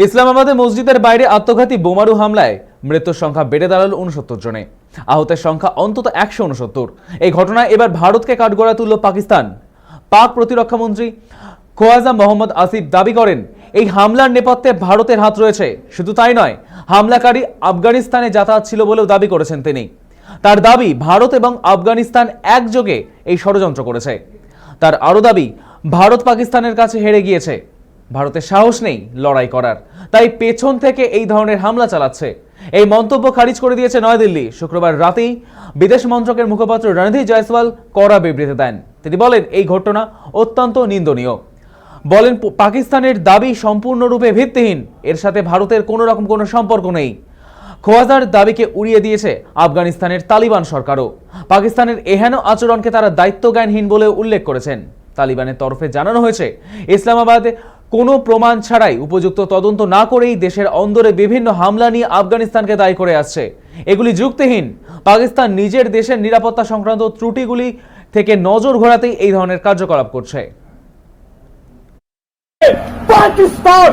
ইসলামাবাদে মসজিদের বাইরে আত্মঘাতী বোমারু হামলায় মৃত্যুর সংখ্যা বেড়ে দাঁড়ালো 69 জনে, আহতের সংখ্যা অন্তত 169। এই ঘটনায় এবার ভারতকে কাঠগড়ায় তুলল পাকিস্তান। পাক প্রতিরক্ষা মন্ত্রী খোয়াজা মোহাম্মদ আসিফ দাবি করেন, এই হামলার নেপথ্যে ভারতের হাত রয়েছে। শুধু তাই নয়, হামলাকারী আফগানিস্তানে যাতায়াত ছিল বলেও দাবি করেছেন তিনি। তার দাবি, ভারত এবং আফগানিস্তান একযোগে এই ষড়যন্ত্র করেছে। তার আরও দাবি, ভারত পাকিস্তানের কাছে হেরে গিয়েছে, ভারতের সাহস নেই লড়াই করার, তাই পেছন থেকে এই ধরনের হামলা চালাচ্ছে। এই মন্তব্য খারিজ করে দিয়েছে নয়াদিল্লি। শুক্রবার রাতেই বিদেশ মন্ত্রকের মুখপাত্র রণধীর জয়সওয়াল কড়া বিবৃতি দেন। তিনি বলেন, এই ঘটনা অত্যন্ত নিন্দনীয়। বলেন, পাকিস্তানের দাবি সম্পূর্ণরূপে ভিত্তিহীন, এর সাথে ভারতের কোনো সম্পর্ক নেই। খোয়াজার দাবিকে উড়িয়ে দিয়েছে আফগানিস্তানের তালিবান সরকারও। পাকিস্তানের এহেন আচরণকে তারা দায়িত্বজ্ঞানহীন বলে উল্লেখ করেছেন। তালিবানের তরফে জানানো হয়েছে, ইসলামাবাদে কোনো প্রমাণ ছাড়াই উপযুক্ত তদন্ত না করেই দেশের অন্দরে বিভিন্ন হামলা নিয়ে আফগানিস্তানকে দায়ী করে আসছে। এগুলি যুক্তিহীন। পাকিস্তান নিজের দেশের নিরাপত্তা সংক্রান্ত ত্রুটিগুলি থেকে নজর ঘোরাতেই এই ধরনের কার্যকলাপ করছে। পাকিস্তান